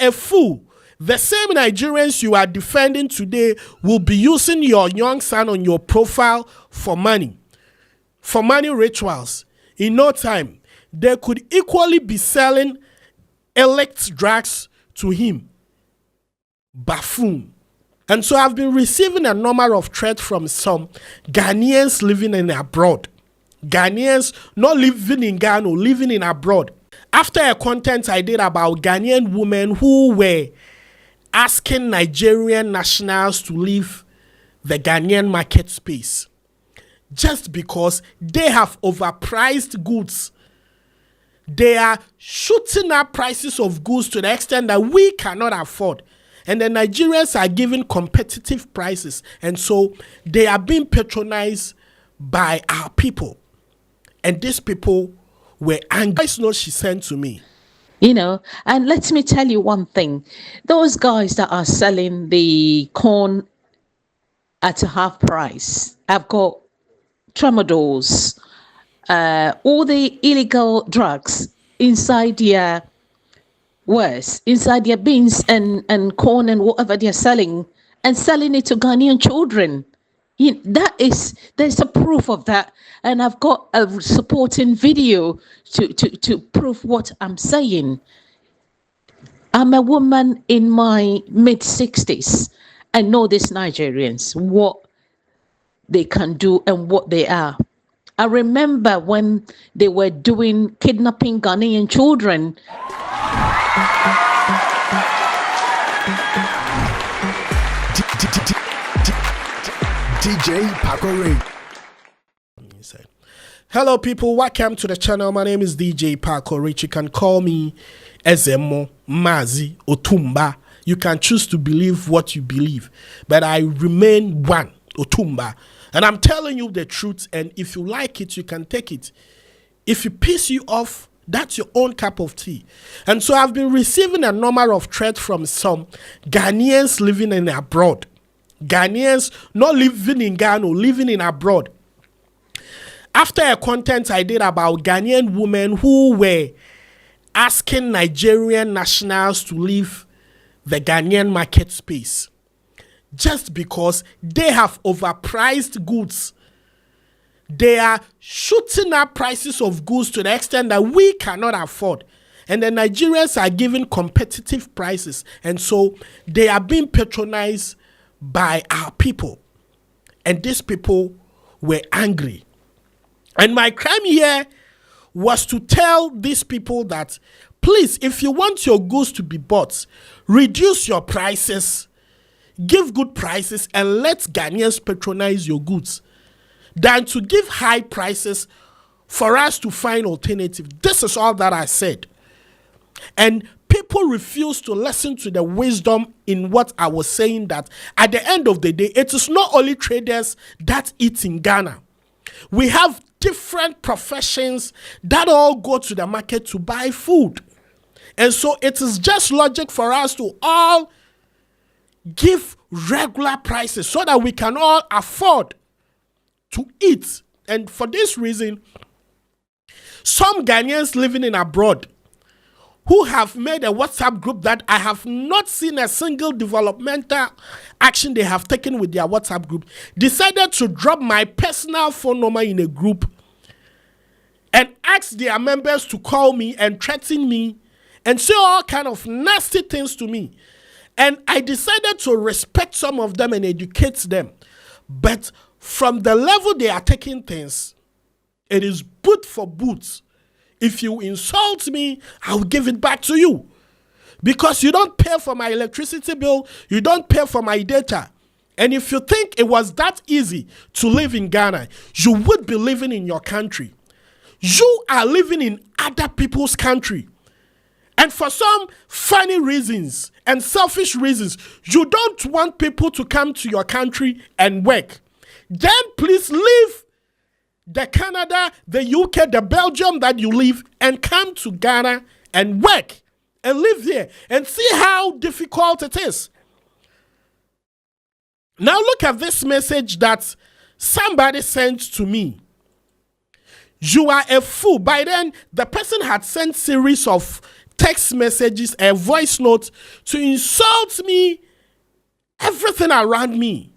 are a fool. The same Nigerians you are defending today will be using your young son on your profile for money rituals. In no time, they could equally be selling elect drugs to him. Buffoon. And so I've been receiving a number of threats from some Ghanaians living in abroad. Ghanaians not living in Ghana, living in abroad. After a content I did about Ghanaian women who were asking Nigerian nationals to leave the Ghanaian market space just because they have overpriced goods. They are shooting up prices of goods to the extent that we cannot afford. And the Nigerians are giving competitive prices. And so they are being patronized by our people. And these people were angry. Voice note she sent to me. And let me tell you one thing. Those guys that are selling the corn at a half price have got tramadol, all the illegal drugs inside their inside their beans and corn and whatever they're selling, and selling it to Ghanaian children. There's a proof of that, and I've got a supporting video to prove what I'm saying. I'm a woman in my mid-60s. I know these Nigerians, what they can do and what they are. I remember when they were kidnapping Ghanaian children. DJ Pakore. Hello people, welcome to the channel. My name is DJ Pakore. You can call me Ezemo, Mazi, Otumba. You can choose to believe what you believe, but I remain one, Otumba. And I'm telling you the truth, and if you like it, you can take it. If it pisses you off, that's your own cup of tea. And so I've been receiving a number of threats from some Ghanaians living in abroad. Ghanaians not living in Ghana, living in abroad. After a content I did about Ghanaian women who were asking Nigerian nationals to leave the Ghanaian market space just because they have overpriced goods. They are shooting up prices of goods to the extent that we cannot afford. And the Nigerians are giving competitive prices. And so they are being patronized by our people. And these people were angry. And my crime here was to tell these people that, please, if you want your goods to be bought, reduce your prices, give good prices, and let Ghanaians patronize your goods, than to give high prices for us to find alternative. This is all that I said. And people refuse to listen to the wisdom in what I was saying, that at the end of the day, it is not only traders that eat in Ghana. We have different professions that all go to the market to buy food. And so it is just logic for us to all give regular prices so that we can all afford to eat. And for this reason, some Ghanaians living in abroad who have made a WhatsApp group that I have not seen a single developmental action they have taken with their WhatsApp group, decided to drop my personal phone number in a group and ask their members to call me and threaten me and say all kind of nasty things to me. And I decided to respect some of them and educate them. But from the level they are taking things, it is boot for boot. If you insult me, I'll give it back to you. Because you don't pay for my electricity bill, you don't pay for my data. And if you think it was that easy to live in Ghana, you would be living in your country. You are living in other people's country. And for some funny reasons and selfish reasons, you don't want people to come to your country and work. Then please leave the Canada, the UK, the Belgium that you live and come to Ghana and work and live here and see how difficult it is. Now look at this message that somebody sent to me. You are a fool. By then, the person had sent series of text messages, a voice note to insult me, everything around me.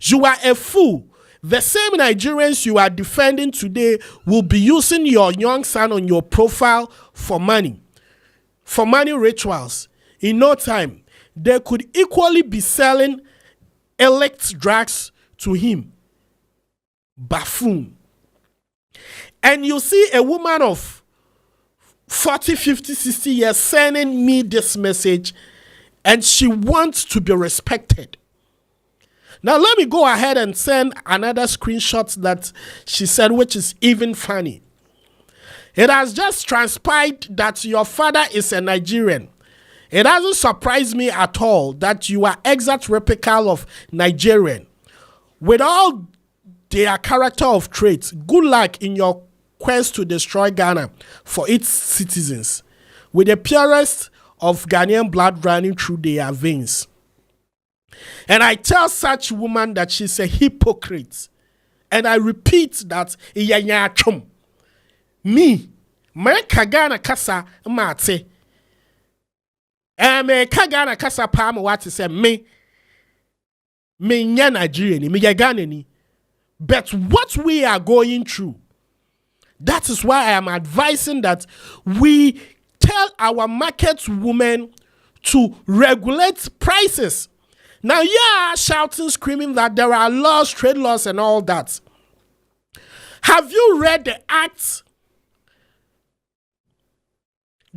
You are a fool. The same Nigerians you are defending today will be using your young son on your profile for money rituals. In no time, they could equally be selling elect drugs to him. Buffoon. And you see a woman of 40, 50, 60 years sending me this message, and she wants to be respected. Now, let me go ahead and send another screenshot that she said, which is even funny. It has just transpired that your father is a Nigerian. It doesn't surprise me at all that you are exact replica of Nigerian. With all their character of traits, good luck in your quest to destroy Ghana for its citizens, with the purest of Ghanaian blood running through their veins. And I tell such woman that she's a hypocrite. And I repeat that, me, Kagana Kasa Mate, me Kagana Kasa Pam, what to say, me Nigerian, me Ghanaian. But what we are going through, that is why I am advising that we tell our market women to regulate prices. Now, shouting, screaming that there are laws, trade laws, and all that. Have you read the Act?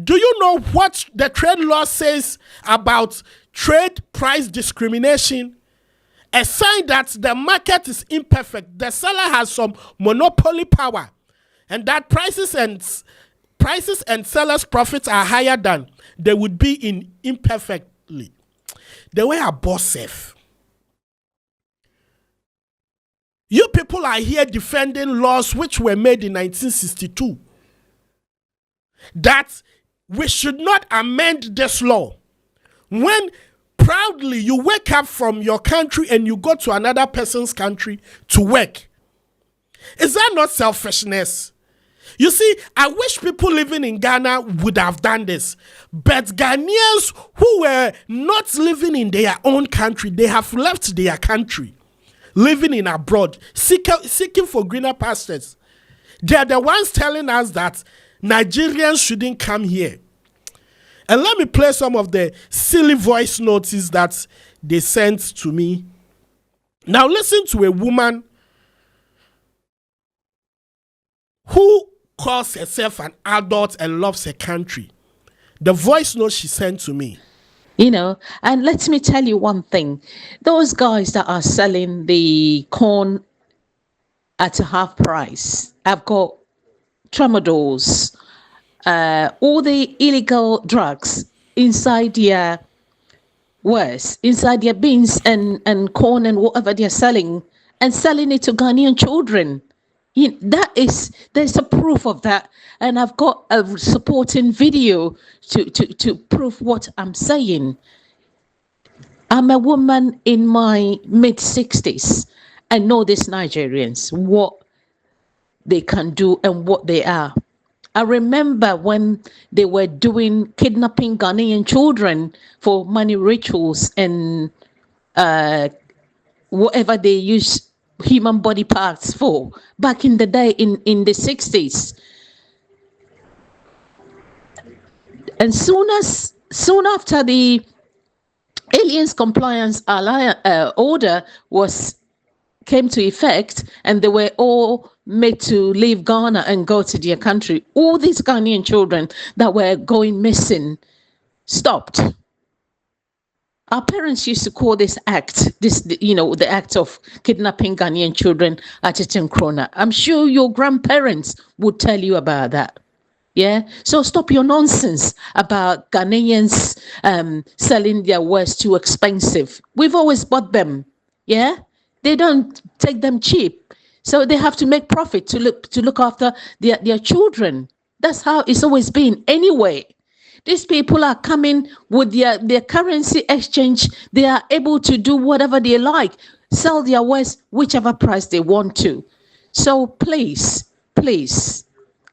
Do you know what the trade law says about trade price discrimination? A sign that the market is imperfect. The seller has some monopoly power, and that prices and sellers' profits are higher than they would be in imperfectly. The way our boss safe. You people are here defending laws which were made in 1962. That we should not amend this law. When proudly you wake up from your country and you go to another person's country to work. Is that not selfishness? You see, I wish people living in Ghana would have done this. But Ghanaians who were not living in their own country, they have left their country, living in abroad, seeking for greener pastures. They are the ones telling us that Nigerians shouldn't come here. And let me play some of the silly voice notes that they sent to me. Now listen to a woman who calls herself an adult and loves her country. The voice note she sent to me. And let me tell you one thing. Those guys that are selling the corn at a half price have got tramadors, all the illegal drugs inside their beans and corn and whatever they're selling, and selling it to Ghanaian children. There's a proof of that, and I've got a supporting video to prove what I'm saying. I'm a woman in my mid-60s. I know these Nigerians, what they can do and what they are. I remember when they were kidnapping Ghanaian children for money rituals and whatever they use human body parts for back in the day in the 60s. And soon after the Aliens Compliance Order came to effect, and they were all made to leave Ghana and go to their country, all these Ghanaian children that were going missing stopped. Our parents used to call this act, the act of kidnapping Ghanaian children at Krona. I'm sure your grandparents would tell you about that. Yeah, so stop your nonsense about Ghanaians selling their wares too expensive. We've always bought them. Yeah, they don't take them cheap, so they have to make profit to look after their children. That's how it's always been. Anyway, these people are coming with their currency exchange. They are able to do whatever they like, sell their wares whichever price they want to. So please,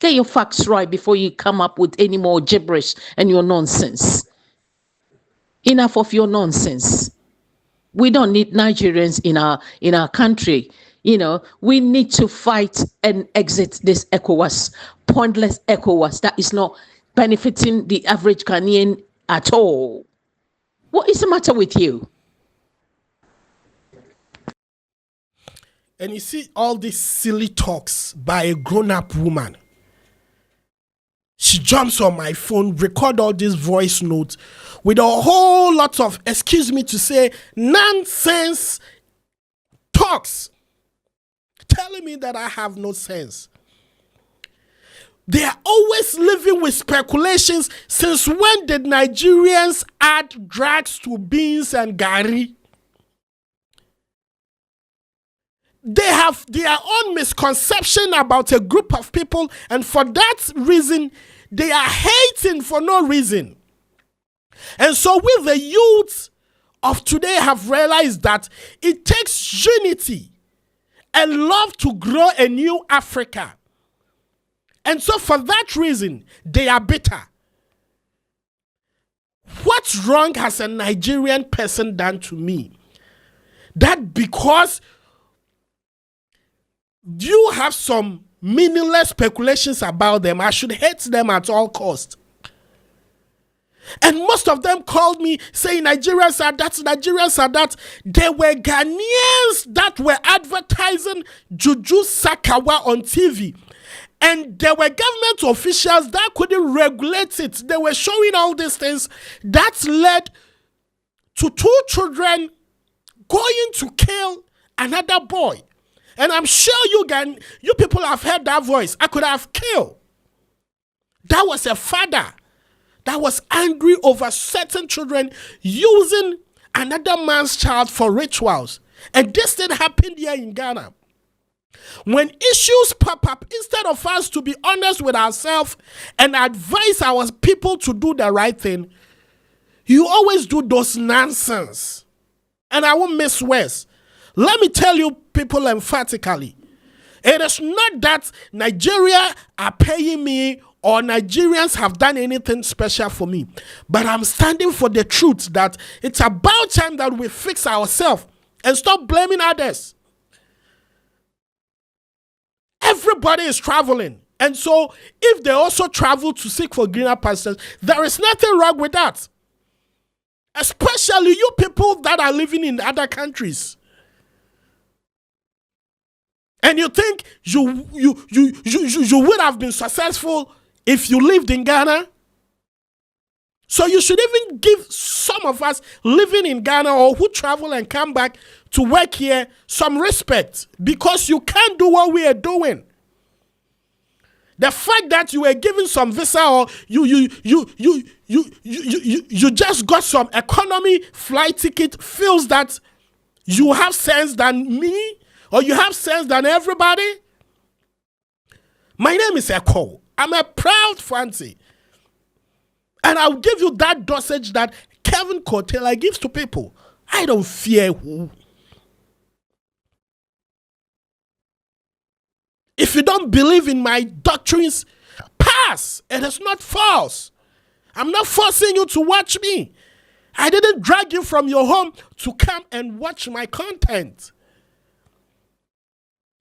Get your facts right before you come up with any more gibberish and your nonsense. Enough of your nonsense. We don't need Nigerians in our country. We need to fight and exit this ECOWAS, pointless ECOWAS that is not benefiting the average Ghanaian at all. What is the matter with you? And you see all these silly talks by a grown-up woman. She jumps on my phone, record all these voice notes with a whole lot of, excuse me to say, nonsense talks, telling me that I have no sense. They are always living with speculations. Since when did Nigerians add drugs to beans and gari? They have their own misconception about a group of people, and for that reason, they are hating for no reason. And so we, the youth of today, have realized that it takes unity and love to grow a new Africa. And so for that reason, they are bitter. What's wrong has a Nigerian person done to me? That because you have some meaningless speculations about them, I should hate them at all costs. And most of them called me saying Nigerians are that, Nigerians are that. There were Ghanaians that were advertising Juju Sakawa on TV. And there were government officials that couldn't regulate it. They were showing all these things that led to 2 children going to kill another boy. And I'm sure you people have heard that voice. I could have killed. That was a father that was angry over certain children using another man's child for rituals. And this thing happened here in Ghana. When issues pop up, instead of us to be honest with ourselves and advise our people to do the right thing, you always do those nonsense. And I won't miss words. Let me tell you people emphatically, it is not that Nigeria are paying me or Nigerians have done anything special for me, but I'm standing for the truth that it's about time that we fix ourselves and stop blaming others. Everybody is traveling. And so if they also travel to seek for greener pastures, there is nothing wrong with that. Especially you people that are living in other countries. And you think you would have been successful if you lived in Ghana? So you should even give some of us living in Ghana or who travel and come back to work here some respect, because you can't do what we are doing. The fact that you were given some visa or you just got some economy flight ticket feels that you have sense than me or you have sense than everybody. My name is Eko. I'm a proud Fancy. And I'll give you that dosage that Kevin Kotela gives to people. I don't fear who. If you don't believe in my doctrines, pass. It is not false. I'm not forcing you to watch me. I didn't drag you from your home to come and watch my content.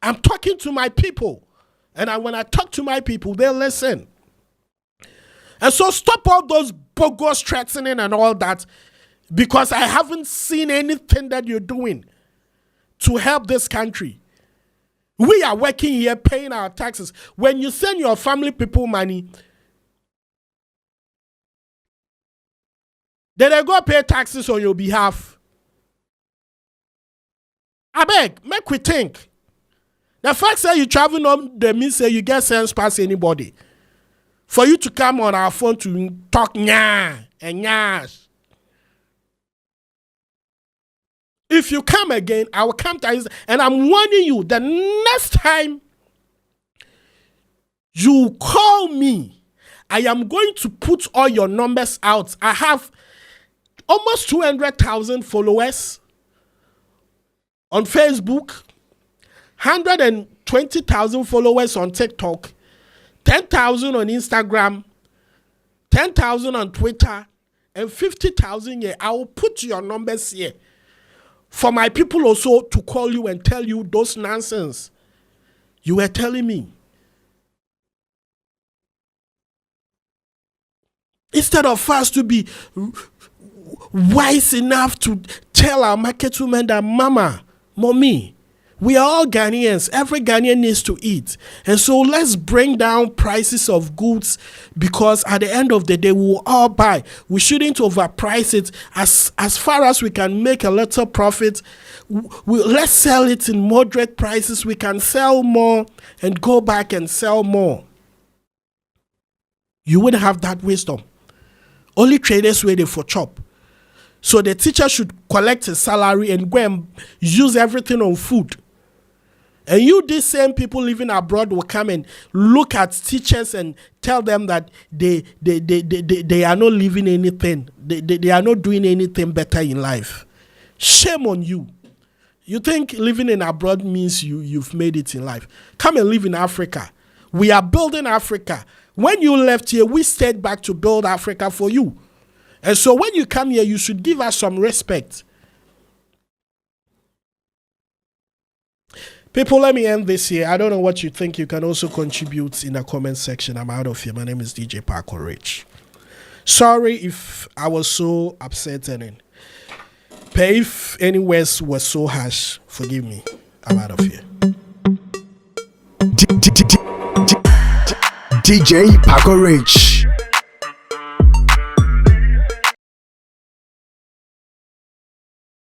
I'm talking to my people. And when I talk to my people, they listen. And so stop all those bogus threatening and all that, because I haven't seen anything that you're doing to help this country. We are working here, paying our taxes. When you send your family people money, then they go pay taxes on your behalf. I beg, make we think. The fact that you travel on the means that you get sense past anybody. For you to come on our phone to talk nya and nyash. If you come again, I will come to you, and I'm warning you, the next time you call me, I am going to put all your numbers out. I have almost 200,000 followers on Facebook, 120,000 followers on TikTok, 10,000 on Instagram, 10,000 on Twitter, and 50,000 here. I will put your numbers here for my people also to call you and tell you those nonsense you were telling me. Instead of us to be wise enough to tell our market women that, Mama, Mommy, we are all Ghanaians. Every Ghanaian needs to eat. And so let's bring down prices of goods, because at the end of the day, we will all buy. We shouldn't overprice it. As far as we can make a little profit, let's sell it in moderate prices. We can sell more and go back and sell more. You wouldn't have that wisdom. Only traders waiting for chop. So the teacher should collect his salary and go and use everything on food. And you, these same people living abroad, will come and look at teachers and tell them that they are not living anything. They are not doing anything better in life. Shame on you. You think living in abroad means you've made it in life. Come and live in Africa. We are building Africa. When you left here, we stayed back to build Africa for you. And so when you come here, you should give us some respect. People, let me end this here. I don't know what you think. You can also contribute in the comment section. I'm out of here. My name is DJ Paco Rich. Sorry if I was so upsetting. If any words were so harsh, forgive me. I'm out of here. DJ Paco Rich.